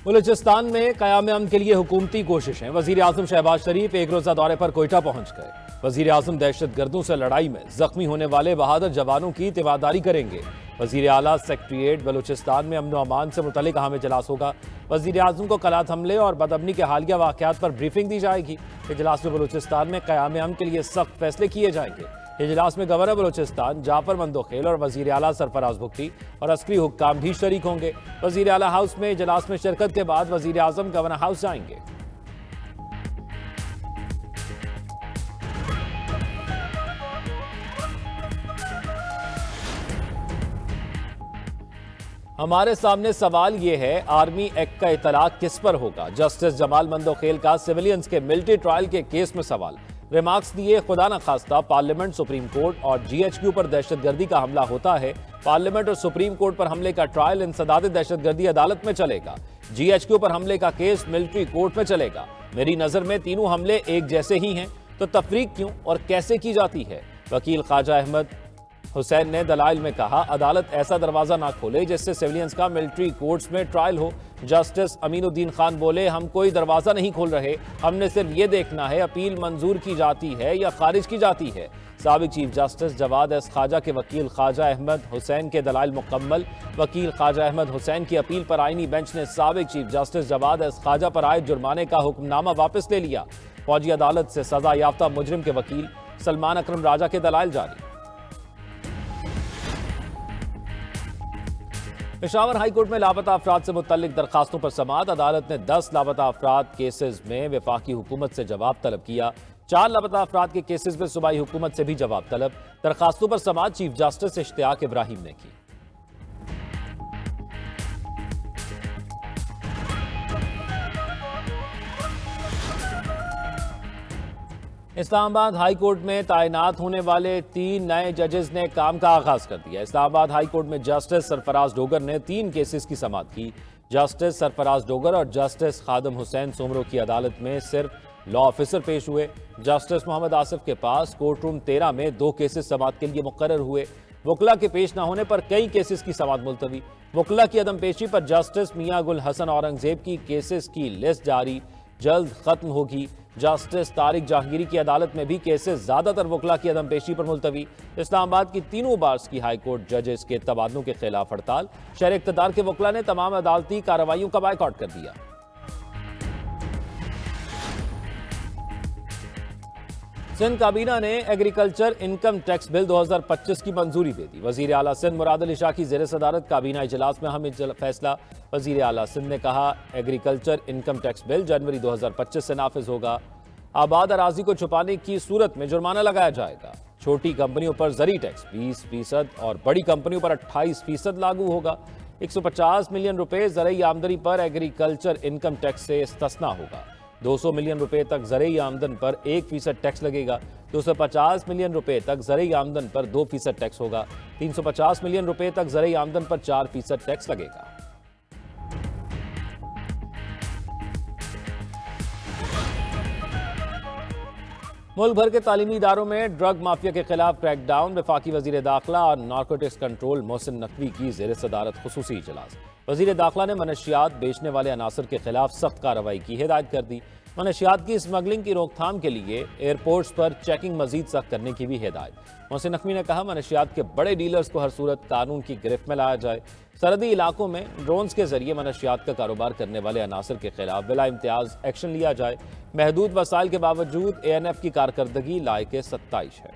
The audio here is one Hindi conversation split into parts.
बलूचिस्तान में क़याम अमन के लिए हुकूमती कोशिशें। वजीर आजम शहबाज शरीफ एक रोजा दौरे पर कोयटा पहुंच गए। वजीर आजम दहशत गर्दों से लड़ाई में जख्मी होने वाले बहादुर जवानों की तीमारदारी करेंगे। वजीर आला सेक्रेटेरिएट बलूचिस्तान में अमन अमान से मुतल्लिक अहम इजलास होगा। वजीर आजम को कलात हमले और बदअमनी के हालिया वाक़यात पर ब्रीफिंग दी जाएगी। इजलास में बलूचिस्तान में क़याम अमन के लिए सख्त फैसले किए जाएंगे। इजलास में गवर्नर बलूचिस्तान जाफर मंदोखेल और वजीर आला सरफराज भुगटी और अस्करी हुक्काम भी शरीक होंगे। वजीर आला हाउस में इजलास में शिरकत के बाद वजीर आजम गवर्नर हाउस जाएंगे। हमारे सामने सवाल यह है, आर्मी एक्ट का इतलाक किस पर होगा? जस्टिस जमाल मंदोखेल का सिविलियंस के मिलिट्री ट्रायल के केस में सवाल। रिमार्क्स दिए, खुदा न खास्ता पार्लियामेंट, सुप्रीम कोर्ट और जीएचक्यू पर दहशतगर्दी का हमला होता है। पार्लियामेंट और सुप्रीम कोर्ट पर हमले का ट्रायल इंसदाद दहशतगर्दी अदालत में चलेगा। जीएचक्यू पर हमले का केस मिलिट्री कोर्ट में चलेगा। मेरी नजर में तीनों हमले एक जैसे ही हैं, तो तफरीक क्यों और कैसे की जाती है? वकील ख्वाजा अहमद हुसैन ने दलाइल में कहा, अदालत ऐसा दरवाजा ना खोले जिससे सिविलियंस का मिलिट्री कोर्ट्स में ट्रायल हो। जस्टिस अमीनुद्दीन खान बोले, हम कोई दरवाजा नहीं खोल रहे, हमने सिर्फ ये देखना है अपील मंजूर की जाती है या खारिज की जाती है। साबिक चीफ जस्टिस जवाद एस खाजा के वकील ख्वाजा अहमद हुसैन के दलाइल मुकम्मल। वकील ख्वाजा अहमद हुसैन की अपील पर आईनी बेंच ने साबिक चीफ जस्टिस जवाद एस खाजा पर आयद जुर्माने का हुक्मनामा वापस ले लिया। फौजी अदालत से सजा याफ्ता मुजरिम के वकील सलमान अकरम राजा के दलाइल जारी। पेशावर हाईकोर्ट में लापता अफराद से मुतल्लिक दरखास्तों पर समाअत। अदालत ने 10 लापता अफराद केसेस में वफाकी हुकूमत से जवाब तलब किया। 4 लापता अफराद के केसेस में सूबाई हुकूमत से भी जवाब तलब। दरखास्तों पर समाअत चीफ जस्टिस इश्तियाक इब्राहिम ने की। इस्लामाबाद हाई कोर्ट में तैनात होने वाले 3 नए जजेस ने काम का आगाज कर दिया। इस्लामाबाद हाई कोर्ट में जस्टिस सरफराज डोगर ने 3 केसेस की समाअत की। जस्टिस सरफराज डोगर और जस्टिस खादम हुसैन सोमरो की अदालत में सिर्फ लॉ ऑफिसर पेश हुए। जस्टिस मोहम्मद आसिफ के पास कोर्ट रूम 13 में 2 केसेस समाअत के लिए मुकर्रर हुए। वकला के पेश न होने पर कई केसेस की समाअत मुलतवी। वकला की अदम पेशी पर जस्टिस मियां गुल हसन औरंगजेब की केसेस की लिस्ट जारी, जल्द खत्म होगी। जस्टिस तारिक जहांगीरी की अदालत में भी केसेस ज्यादातर वकला की अदम पेशी पर मुलतवी। इस्लामाबाद की तीनों बार्स की हाई कोर्ट जजेस के तबादलों के खिलाफ हड़ताल। शहर इक़्तिदार के वकला ने तमाम अदालती कार्रवाइयों का बायकॉट कर दिया। सिंध काबीना ने एग्रीकल्चर इनकम टैक्स बिल 2025 की मंजूरी दे दी। वजीर आला सिंध मुराद अली शाह की ज़ेर सदारत काबीना इजलास में अहम फैसला। वजीर आला सिंध ने कहा, एग्रीकल्चर इनकम टैक्स बिल जनवरी 2025 से नाफिज होगा। आबाद अराजी को छुपाने की सूरत में जुर्माना लगाया जाएगा। छोटी कंपनियों पर ज़री टैक्स 20% और बड़ी कंपनियों पर 28% लागू होगा। 150 मिलियन रुपए ज़रई आमदनी पर एग्रीकल्चर इनकम टैक्स से इस्तिस्ना होगा। 200 मिलियन रुपए तक ज़रई आमदन पर 1% टैक्स लगेगा। 250 मिलियन रुपए तक ज़रई आमदन पर 2% टैक्स होगा। 350 मिलियन रुपए तक ज़रई आमदन पर 4% टैक्स लगेगा। मुल्क भर के तालीमी इदारों में ड्रग माफिया के खिलाफ क्रैकडाउन। वफाकी वजीर दाखिला और नारकोटिक्स कंट्रोल मोहसिन नकवी की ज़ेर सदारत खुसूसी इजलास। वजीर दाखिला ने मनशियात बेचने वाले अनासर के खिलाफ सख्त कार्रवाई की हिदायत कर दी। मनशियात की स्मगलिंग की रोकथाम के लिए एयरपोर्ट्स पर चेकिंग मजीद सख्त करने की भी हिदायत। मोहसिन नकवी ने कहा, मनशियात के बड़े डीलर्स को हर सूरत कानून की गिरफ्त में लाया जाए। सरहदी इलाकों में ड्रोन्स के जरिए मनशियात का कारोबार करने वाले अनासर के खिलाफ बिला इम्तियाज एक्शन लिया जाए। महदूद वसाइल के बावजूद ANF की कारकर्दगी लायक 27 है।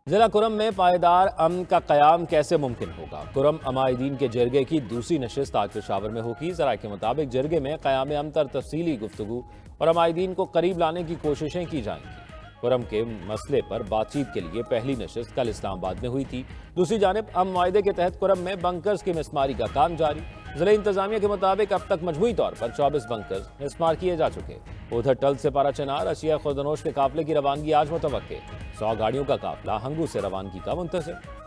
जिला कुरम में पायदार अमन का कयाम कैसे मुमकिन होगा? कुरम अमायदीन के जरगे की दूसरी नशिस्त आज पेशावर में होगी। ज़राए के मुताबिक जरगे में क़याम अमन पर तफसीली गुफ्तगू और अमायदीन को करीब लाने की कोशिशें की जाएंगी। कुरम के मसले पर बातचीत के लिए पहली नशिस्त कल इस्लामाबाद में हुई थी। दूसरी जानिब अमन मुआहदे के तहत कुरम में बंकर्स की मिसमारी का काम जारी। जिला इंतजामिया के मुताबिक अब तक मजमूई तौर पर 24 बंकर्स मिसमार किए जा चुके। उधर टल से पारा चनार अशिया खुर्दनोश के काफिले की रवानगी आज मुतवक्के। 100 गाड़ियों का काफिला हंगू से रवानगी का मुंतज़िर।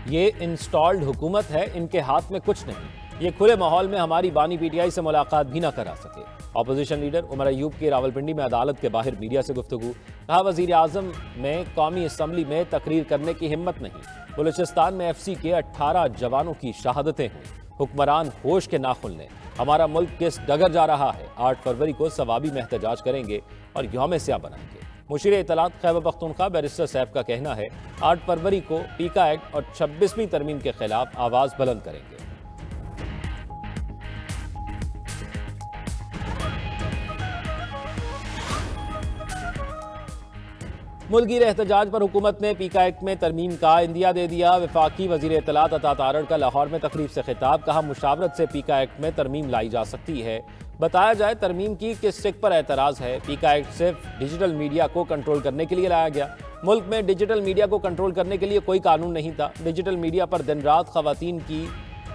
ये इंस्टॉल्ड हुकूमत है, इनके हाथ में कुछ नहीं। ये खुले माहौल में हमारी बानी पीटीआई से मुलाकात भी ना करा सके। ऑपोजिशन लीडर उमर अयूब की रावलपिंडी में अदालत के बाहर मीडिया से गुफ्तगू। कहा, वजीर आजम में कौमी असम्बली में तकरीर करने की हिम्मत नहीं। बलूचिस्तान में FC के 18 जवानों की शहादतें हुई। हुक्मरान होश के नाखुन लें। हमारा मुल्क किस डगर जा रहा है। 8 फरवरी को सवाबी में एहतजाज करेंगे और यौम स्याह बनाएंगे। मुशीर इत्तलात खैबर पख्तूनख्वा बैरिस्टर सैफ का कहना है, 8 फरवरी को पीका एक्ट और 26वीं तरमीम के खिलाफ आवाज बुलंद करेंगे। मुल्की एहतजाज पर हुकूमत ने पीका एक्ट में तरमीम का इंदिया दे दिया। वफाकी वजीर इत्तलात अता तारड़ का लाहौर में तकरीब से खिताब। कहा, मुशावरत से पीका एक्ट में तरमीम लाई जा सकती है। बताया जाए तरमीम की किस सिक पर एतराज़ है। पीका एक्ट सिर्फ डिजिटल मीडिया को कंट्रोल करने के लिए लाया गया। मुल्क में डिजिटल मीडिया को कंट्रोल करने के लिए कोई कानून नहीं था। डिजिटल मीडिया पर दिन रात खवातीन की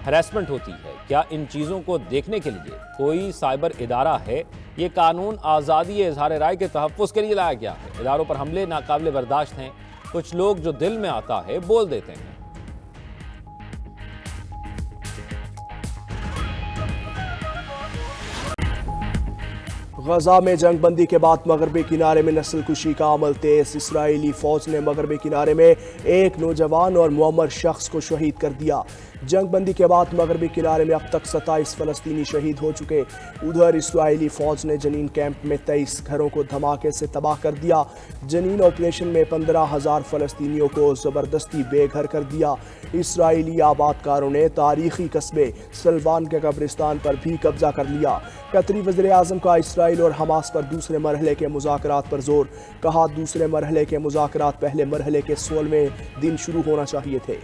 हरासमेंट होती है। क्या इन चीज़ों को देखने के लिए कोई साइबर इदारा है? ये कानून आज़ादी इजहार राय के तहफ़्फ़ुज़ के लिए लाया गया है। इदारों पर हमले नाकाबिले बर्दाश्त हैं। कुछ लोग जो दिल में आता है बोल देते हैं। गजा में जंगबंदी के बाद मगरबी किनारे में नस्लकुशी का अमल तेज। इसराइली फौज ने मगरबी किनारे में एक नौजवान और मुअम्मर शख्स को शहीद कर दिया। जंगबंदी के बाद मगरबी किनारे में अब तक 27 फलस्तीनी शहीद हो चुके। उधर इसराइली फौज ने जनीन कैंप में 23 घरों को धमाके से तबाह कर दिया। जनीन ऑपरेशन में 15,000 फलस्तीनियों को ज़बरदस्ती बेघर कर दिया। इसराइली आबादकारों ने तारीखी कस्बे सलवान के कब्रिस्तान पर भी कब्जा कर लिया। कतरी वज़ीर आज़म का इसराइल और हमास पर दूसरे मरहले के मुज़ाकरात पर जोर। कहा, दूसरे मरहले के मुज़ाकरात पहले मरहले के 16वें दिन शुरू होना चाहिए थे।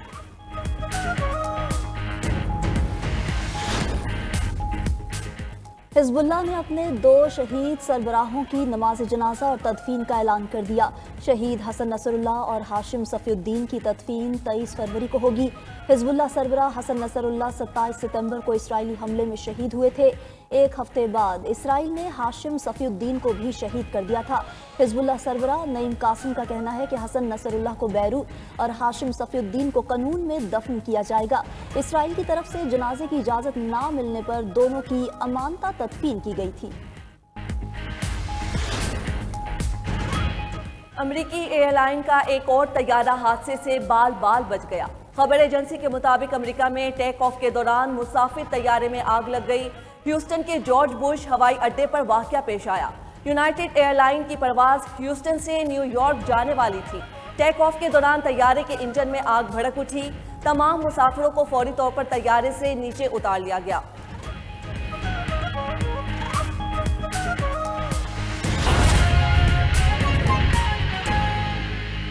हिजबुल्लाह ने अपने 2 शहीद सरबराहों की नमाज जनाजा और तदफीन का ऐलान कर दिया। शहीद हसन नसरुल्लाह और हाशिम सफीउद्दीन की तदफीन 23 फरवरी को होगी। हिजबुल्लाह सरबराह हसन नसरुल्लाह 27 सितंबर को इसराइली हमले में शहीद हुए थे। एक हफ्ते बाद इसराइल ने हाशिम सफीउद्दीन को भी शहीद कर दिया था। हिजबुल्लाह सरबराह नईम कासिम का कहना है कि हसन नसरुल्लाह को बैरूत और हाशिम सफीउद्दीन को कनून में दफन किया जाएगा। इसराइल की तरफ से जनाजे की इजाजत ना मिलने पर दोनों की अमानता तदफीन की गई थी। अमेरिकी एयरलाइन का एक और तैयारा हादसे से बाल बाल बच गया। खबर एजेंसी के मुताबिक अमेरिका में टेक ऑफ के दौरान मुसाफिर तैयारे में आग लग गई। ह्यूस्टन के जॉर्ज बुश हवाई अड्डे पर वाकया पेश आया। यूनाइटेड एयरलाइन की परवाज ह्यूस्टन से न्यूयॉर्क जाने वाली थी। टेक ऑफ के दौरान तैयारे के इंजन में आग भड़क उठी। तमाम मुसाफिरों को फौरी तौर पर तैयारे से नीचे उतार लिया गया।